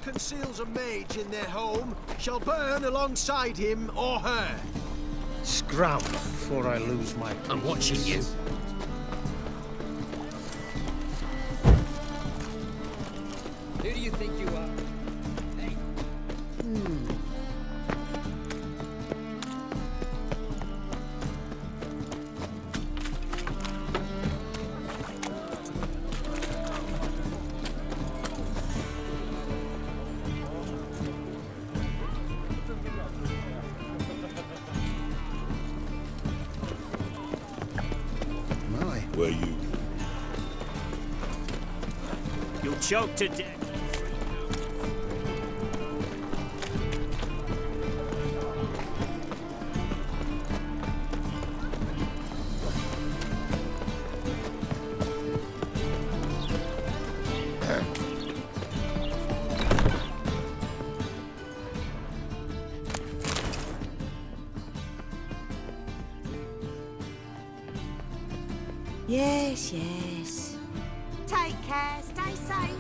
conceals a mage in their home shall burn alongside him or her. Scram before I lose my peace. I'm watching you. Who do you think you are? Hey. My. Where you? You'll choke to death. Yes, yes. Take care, stay safe.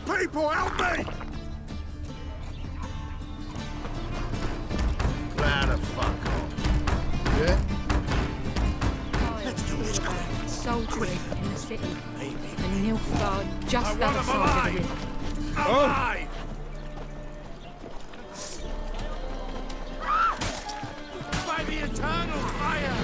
People, help me! Now the fuck off. Yeah? Let's do this quick. Soldiery in the city. Maybe. And Nilfgaard just I want him outside of the river. Alive! By the eternal fire!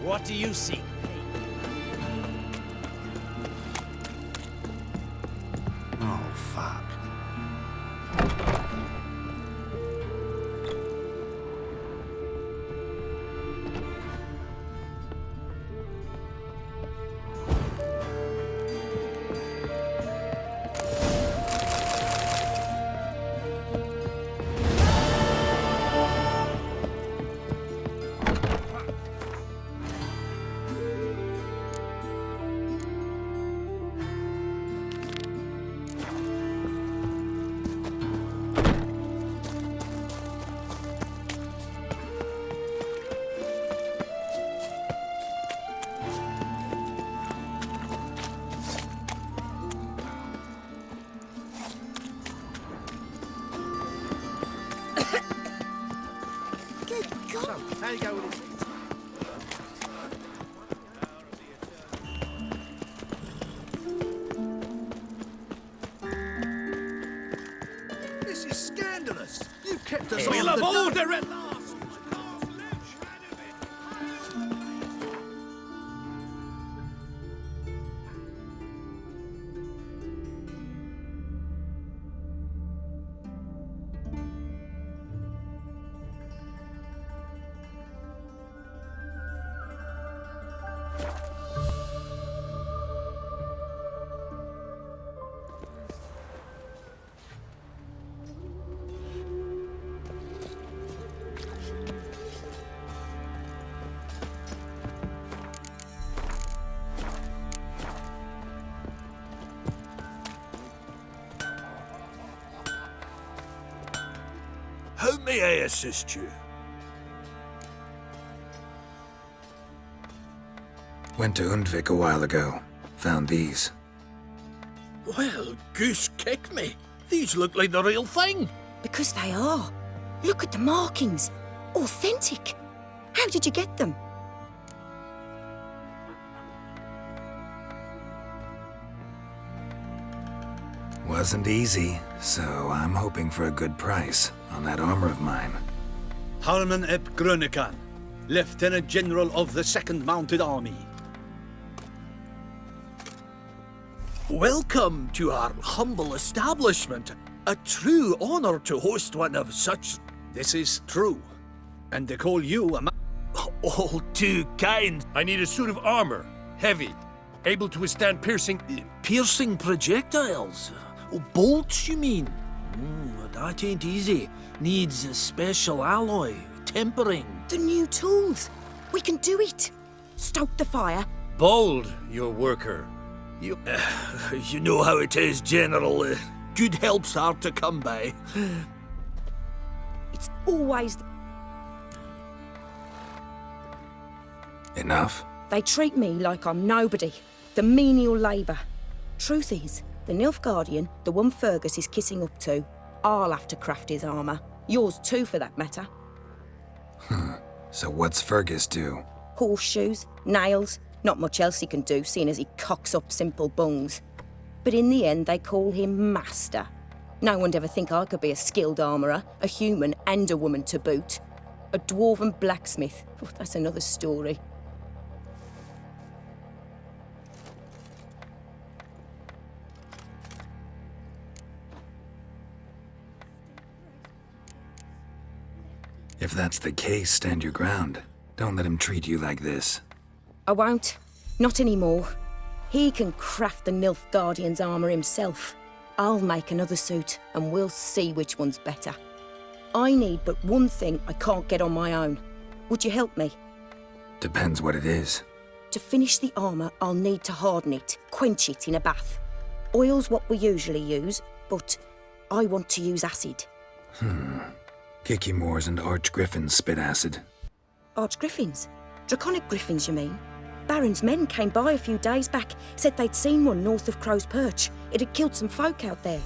What do you see? Oh, fuck. So, how you go with this? This is scandalous. You've kept us We'll on have the dark. order at last. How may I assist you? Went to Undvik a while ago. Found these. Well, goose kick me. These look like the real thing. Because they are. Look at the markings. Authentic. How did you get them? Wasn't easy, so I'm hoping for a good price on that armor of mine. Harman ep Grönekan, Lieutenant General of the 2nd Mounted Army. Welcome to our humble establishment. A true honor to host one of such... This is true. And they call you a all too kind. I need a suit of armor. Heavy. Able to withstand piercing... Piercing projectiles? Oh, bolts, you mean? That ain't easy. Needs a special alloy, tempering. The new tools. We can do it. Stoke the fire. Bold, your worker. You know how it is, General. Good help's hard to come by. It's always... Enough? They treat me like I'm nobody. The menial labour. Truth is, the Nilfgaardian, the one Fergus is kissing up to, I'll have to craft his armour. Yours too, for that matter. So what's Fergus do? Horseshoes, nails, not much else he can do, seeing as he cocks up simple bungs. But in the end, they call him Master. No one'd ever think I could be a skilled armourer, a human and a woman to boot. A dwarven blacksmith. Oh, that's another story. If that's the case, stand your ground. Don't let him treat you like this. I won't. Not anymore. He can craft the Nilfgaardian's armour himself. I'll make another suit, and we'll see which one's better. I need but one thing I can't get on my own. Would you help me? Depends what it is. To finish the armour, I'll need to harden it, quench it in a bath. Oil's what we usually use, but I want to use acid. Kicky Moors and Archgriffins spit acid. Archgriffins? Draconic griffins, you mean? Baron's men came by a few days back, said they'd seen one north of Crow's Perch. It had killed some folk out there.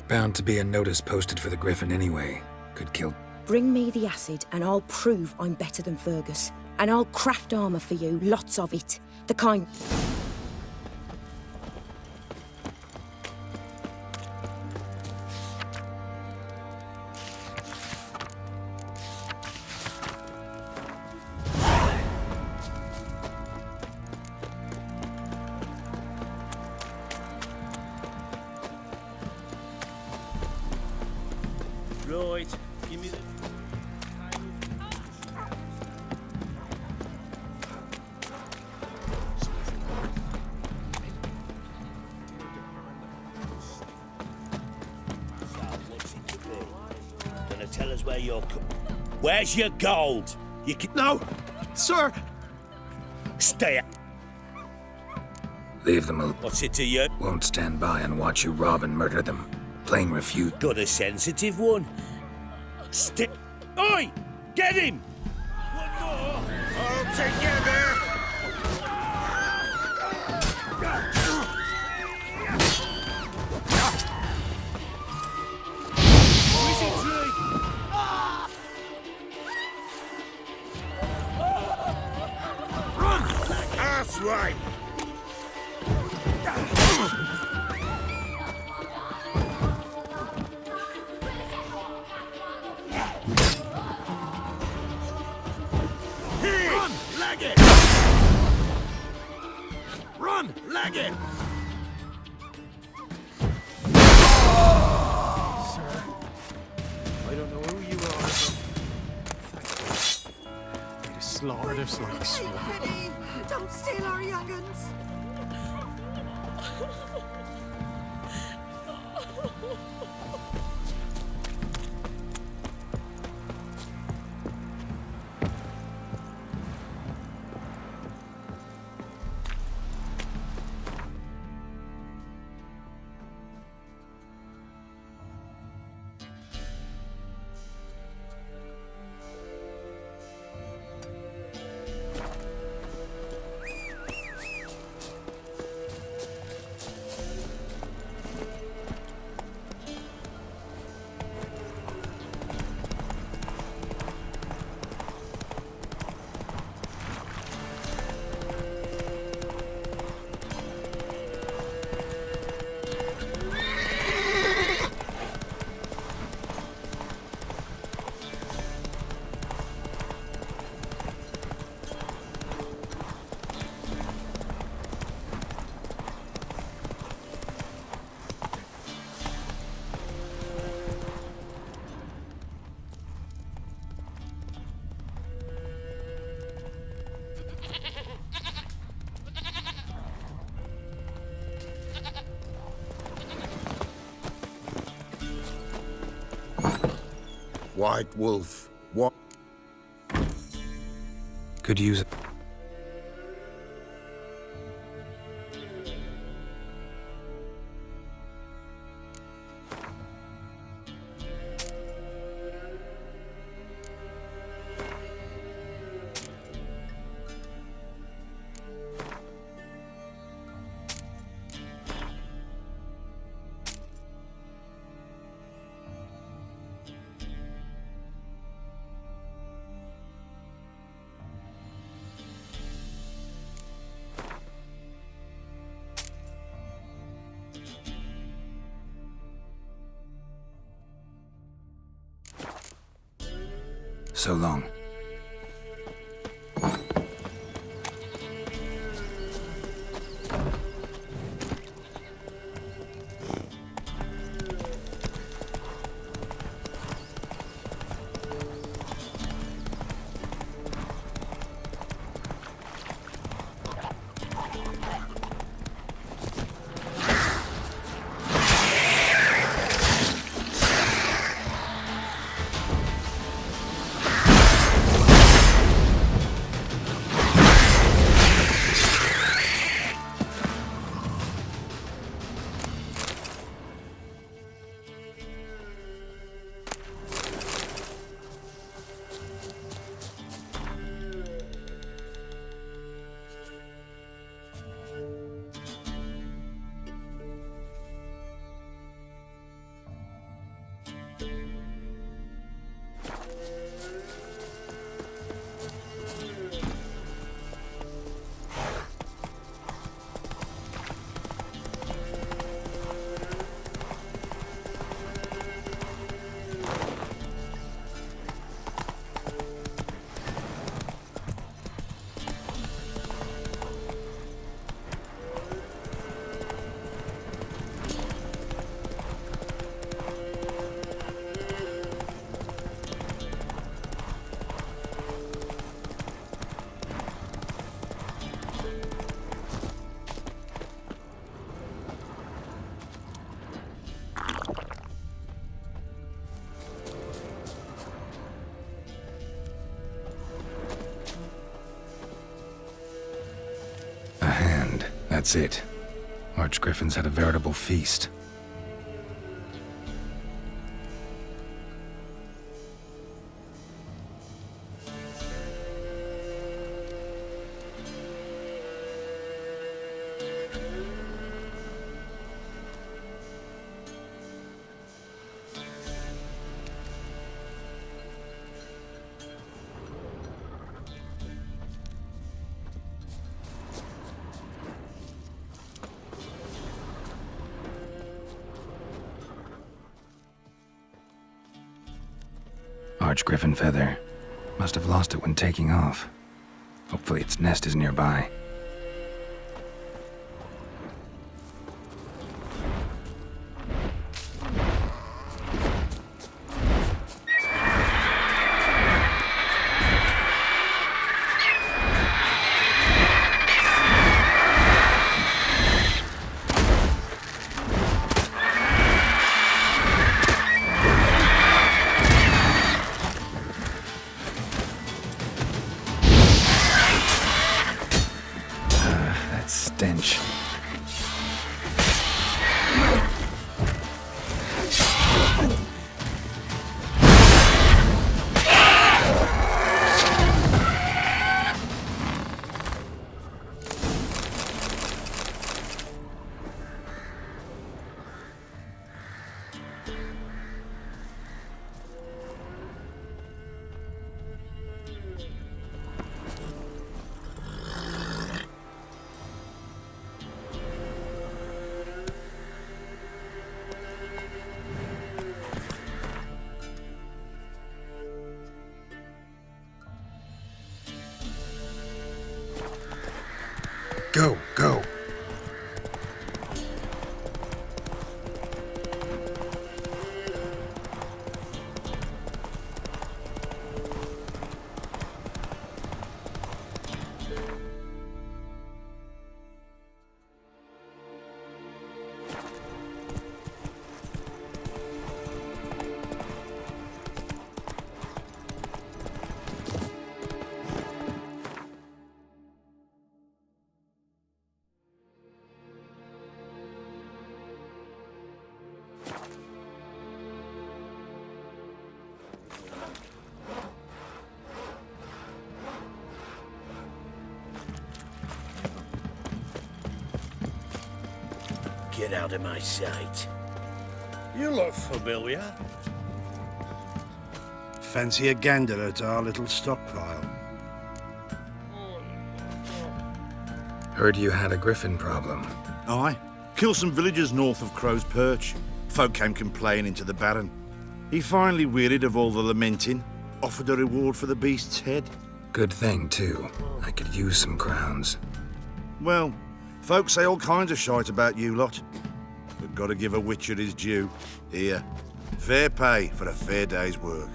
Bound to be a notice posted for the Griffin anyway. Could kill... Bring me the acid and I'll prove I'm better than Fergus. And I'll craft armour for you, lots of it. The kind... Right, give me the... So, what's it to be? Gonna tell us where you're Where's your gold? You can... No, sir. Stay out. Leave them What's it to you? Won't stand by and watch you rob and murder them. Plain refute. Got a sensitive one. Stay... Oi! Get him! All together! Leg it! I don't know who you are, but you'd have slaughtered us like swine. Don't steal our young'uns. White Wolf, what? Could use it. So long. That's it. Archgriffins had a veritable feast. Archgriffin feather. Must have lost it when taking off. Hopefully its nest is nearby. punch. Go, go. Get out of my sight. You look familiar. Fancy a gander at our little stockpile? Heard you had a griffin problem. Aye. Killed some villagers north of Crow's Perch. Folk came complaining to the Baron. He finally wearied of all the lamenting, offered a reward for the beast's head. Good thing, too. I could use some crowns. Well, folk say all kinds of shite about you lot. But gotta give a witcher his due. Here, fair pay for a fair day's work.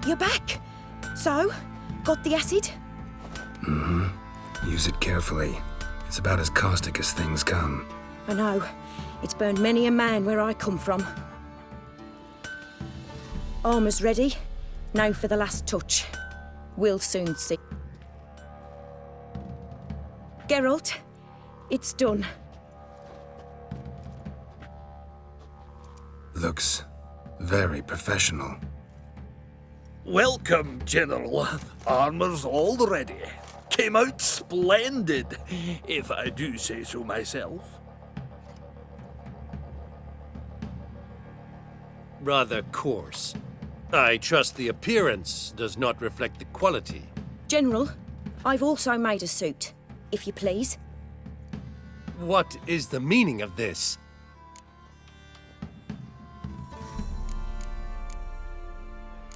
You're back. So, got the acid? Use it carefully. It's about as caustic as things come. I know. It's burned many a man where I come from. Armour's ready. Now for the last touch. We'll soon see. Geralt, it's done. Looks very professional. Welcome, General. Armour's all ready. Came out splendid, if I do say so myself. Rather coarse. I trust the appearance does not reflect the quality. General, I've also made a suit, if you please. What is the meaning of this?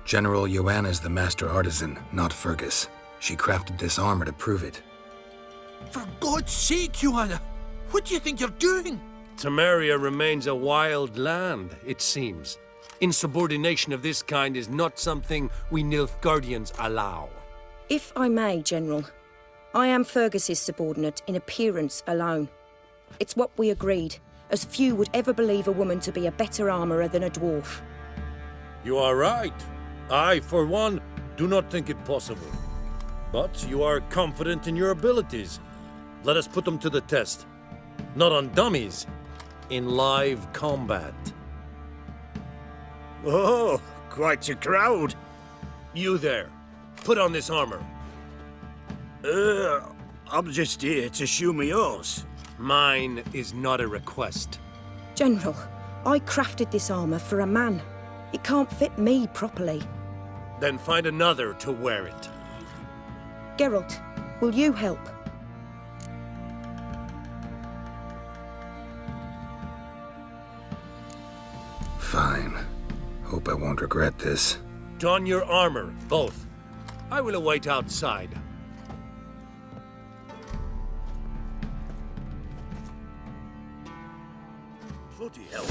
General Joanna's the master artisan, not Fergus. She crafted this armor to prove it. For God's sake, Joanna, what do you think you're doing? Temeria remains a wild land, it seems. Insubordination of this kind is not something we Nilfgaardians allow. If I may, General, I am Fergus's subordinate in appearance alone. It's what we agreed, as few would ever believe a woman to be a better armourer than a dwarf. You are right. I, for one, do not think it possible. But you are confident in your abilities. Let us put them to the test. Not on dummies, in live combat. Oh, quite a crowd. You there, put on this armor. I'm just here to show me yours. Mine is not a request. General, I crafted this armour for a man. It can't fit me properly. Then find another to wear it. Geralt, will you help? Fine. Hope I won't regret this. Don your armor, both. I will await outside. Bloody hell.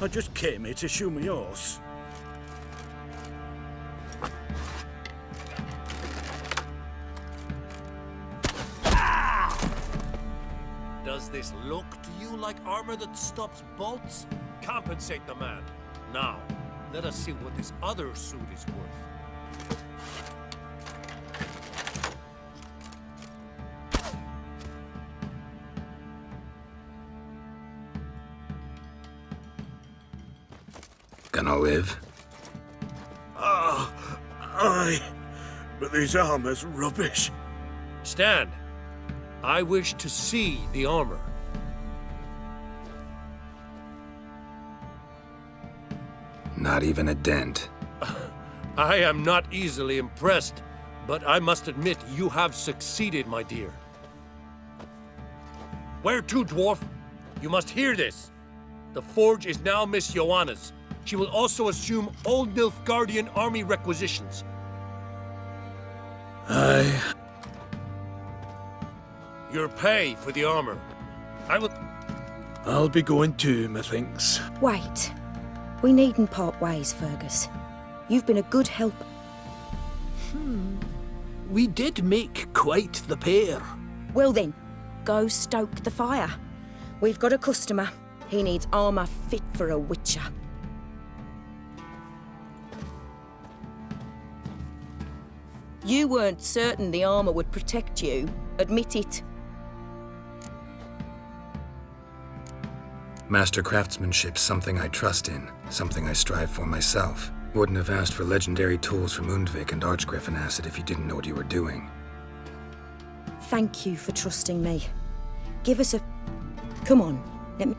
I just came here to show me yours. Does this look to you like armor that stops bolts? Compensate the man. Now, let us see what this other suit is worth. Gonna live? Aye. But this armor's rubbish. Stand. I wish to see the armor. Not even a dent. I am not easily impressed, but I must admit you have succeeded, my dear. Where to, dwarf? You must hear this. The forge is now Miss Joanna's. She will also assume Old Nilfgaardian army requisitions. Aye. Your pay for the armor. I'll be going too, methinks. Wait. We needn't part ways, Fergus. You've been a good help. We did make quite the pair. Well then, go stoke the fire. We've got a customer. He needs armour fit for a witcher. You weren't certain the armour would protect you. Admit it. Master craftsmanship's something I trust in, something I strive for myself. Wouldn't have asked for legendary tools from Undvik and Archgriffin Acid if you didn't know what you were doing. Thank you for trusting me. Give us a... Come on, let me...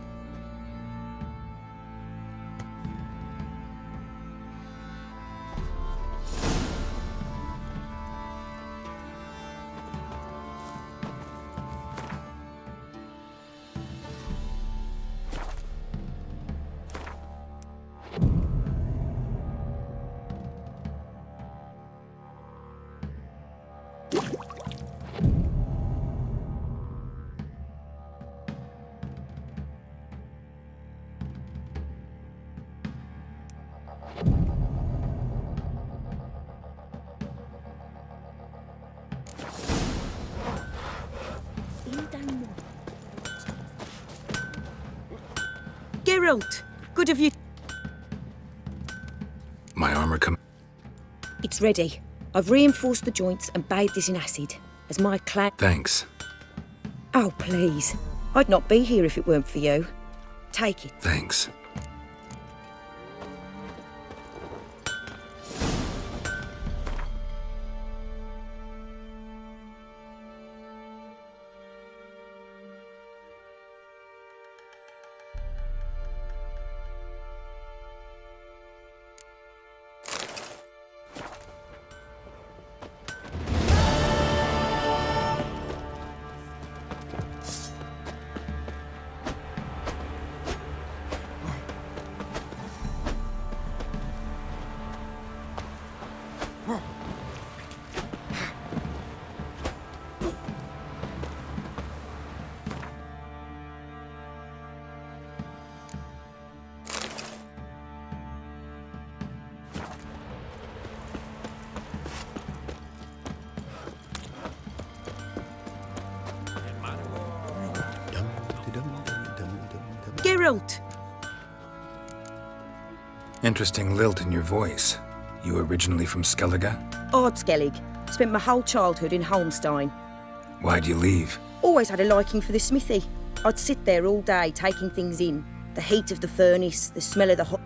Geralt, good of you. My armor It's ready. I've reinforced the joints and bathed it in acid, as my clan... Thanks. Oh, please. I'd not be here if it weren't for you. Take it. Thanks. Geralt! Interesting lilt in your voice. You originally from Skellige? Ardskellig. Spent my whole childhood in Holmstein. Why'd you leave? Always had a liking for the smithy. I'd sit there all day taking things in. The heat of the furnace, the smell of the hot...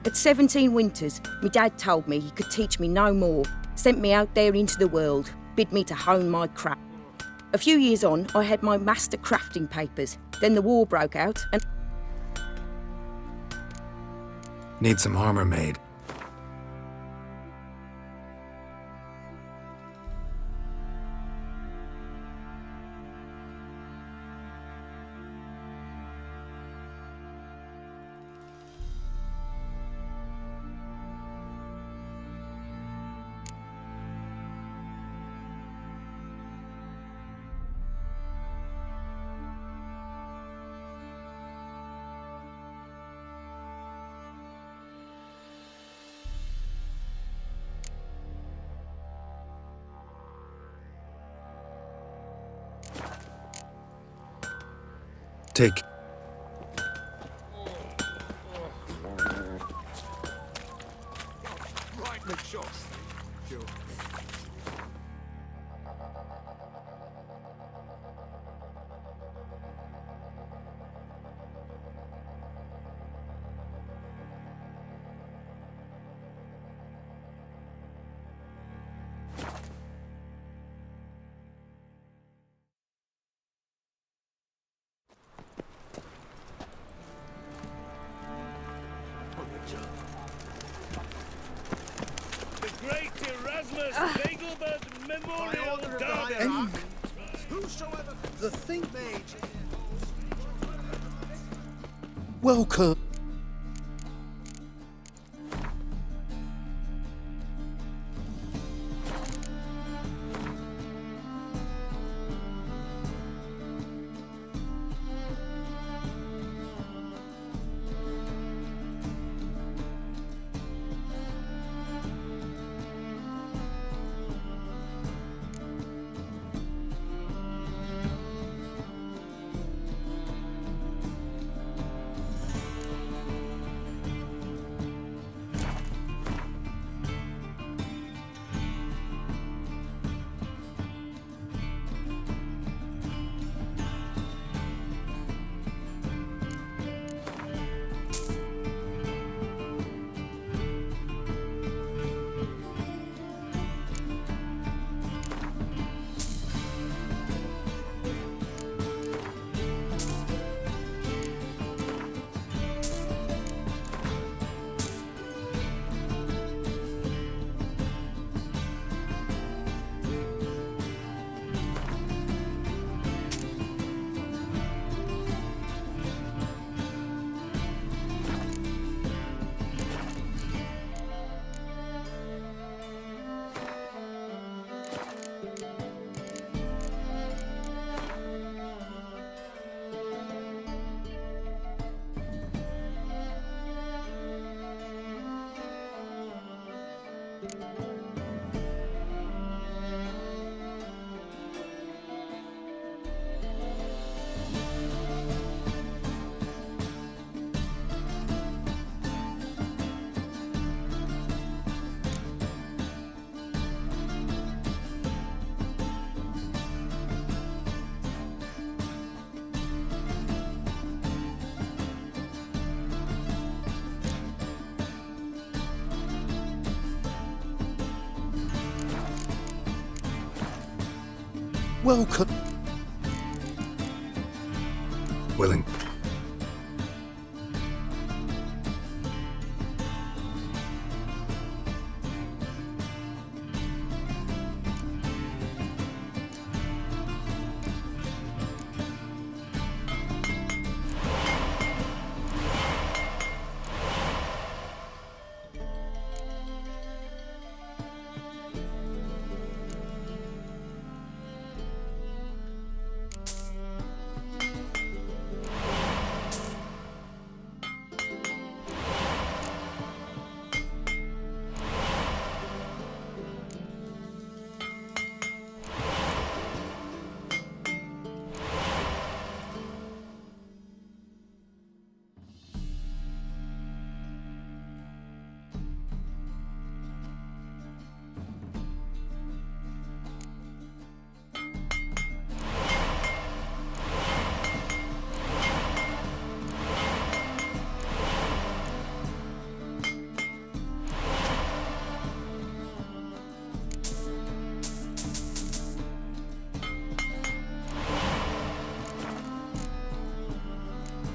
At 17 winters, my dad told me he could teach me no more. Sent me out there into the world, bid me to hone my craft. A few years on, I had my master crafting papers. Then the war broke out and... Need some armor made. Take. Right, make sure. Sure. The great Erasmus Begelbert Memorial Derby. Whosoever The thing. made. Welcome. Welcome. Willing.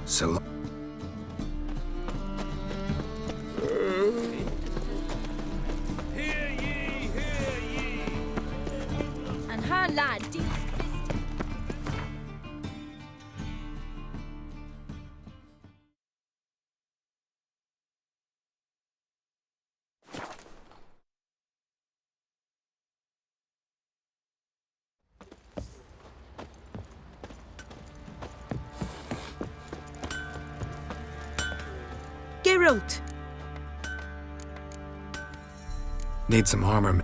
So. Hear ye, hear ye. And her lad did. Geralt! Need some armor.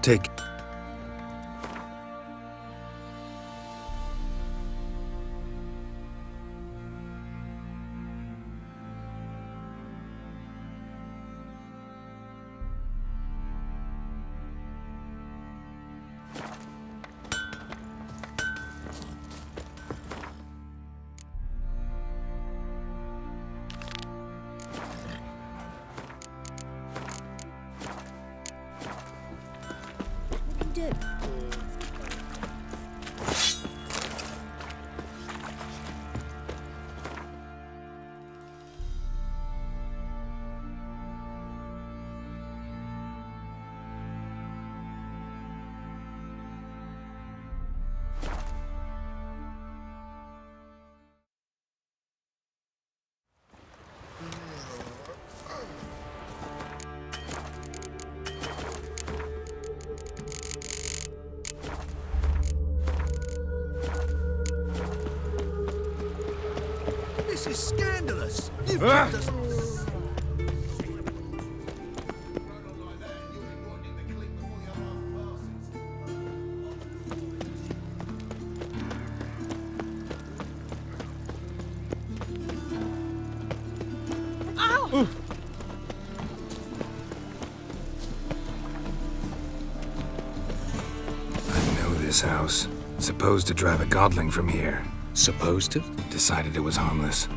Take... This is scandalous. You've kept us... This house. Supposed to drive a godling from here. Supposed to? Decided it was harmless.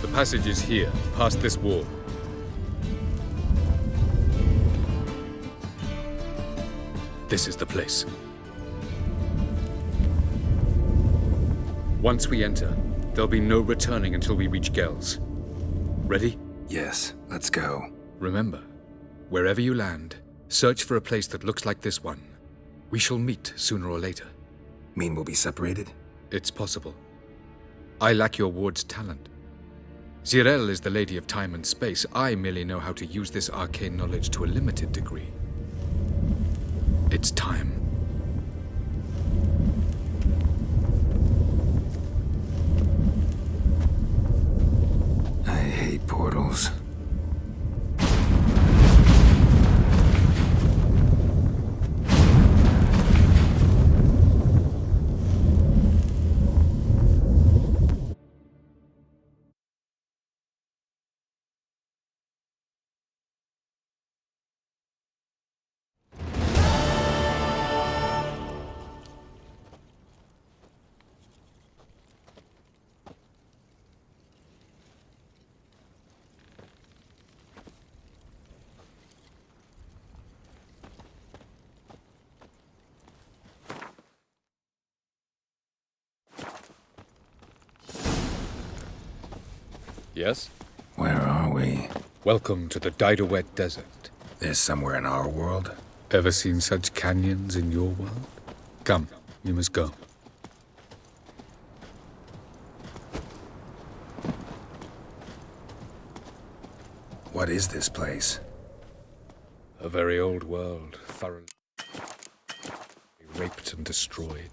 The passage is here, past this wall. This is the place. Once we enter, there'll be no returning until we reach Gels. Ready? Yes, let's go. Remember, wherever you land, search for a place that looks like this one. We shall meet sooner or later. Mean we'll be separated? It's possible. I lack your ward's talent. Zirel is the Lady of Time and Space. I merely know how to use this arcane knowledge to a limited degree. It's time. I hate portals. Yes? Where are we? Welcome to the Didowet Desert. This somewhere in our world? Ever seen such canyons in your world? Come, you must go. What is this place? A very old world, thoroughly raped and destroyed.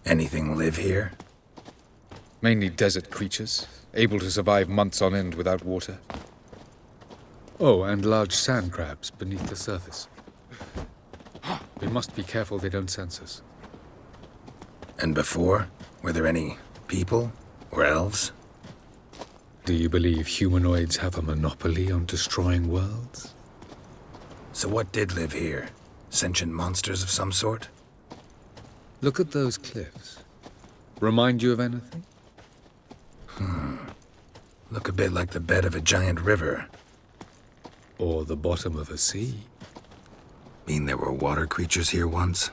Anything live here? Mainly desert creatures, able to survive months on end without water. Oh, and large sand crabs beneath the surface. We must be careful they don't sense us. And before? Were there any people? Or elves? Do you believe humanoids have a monopoly on destroying worlds? So what did live here? Sentient monsters of some sort? Look at those cliffs. Remind you of anything? Look a bit like the bed of a giant river. Or the bottom of a sea. Mean there were water creatures here once?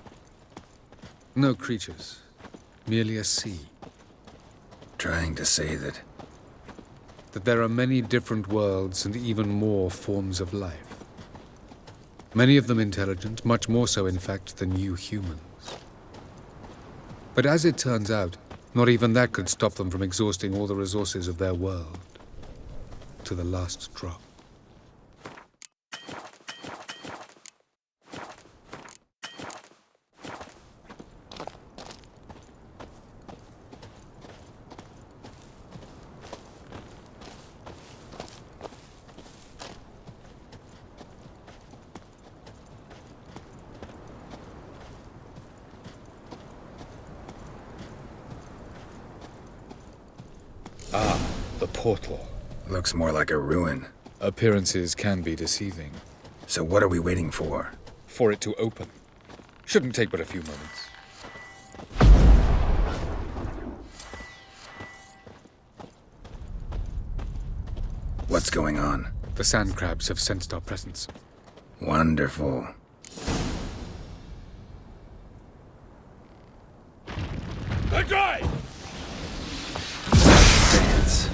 No creatures. Merely a sea. Trying to say that... That there are many different worlds and even more forms of life. Many of them intelligent, much more so in fact than you humans. But as it turns out, not even that could stop them from exhausting all the resources of their world. To the last drop. The portal. Looks more like a ruin. Appearances can be deceiving. So what are we waiting for? For it to open. Shouldn't take but a few moments. What's going on? The sand crabs have sensed our presence. Wonderful. The guy! Dance.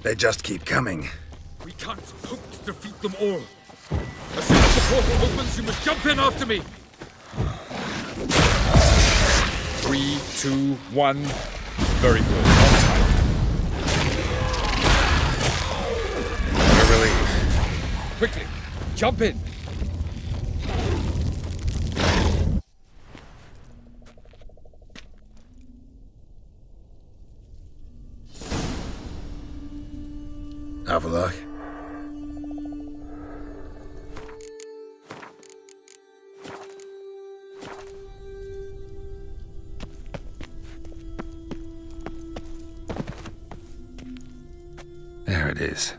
They just keep coming. We can't hope to defeat them all. As soon as the portal opens, you must jump in after me. 3, 2, 1. Very good. On time. What a relief. Quickly, jump in. Avalok. There it is.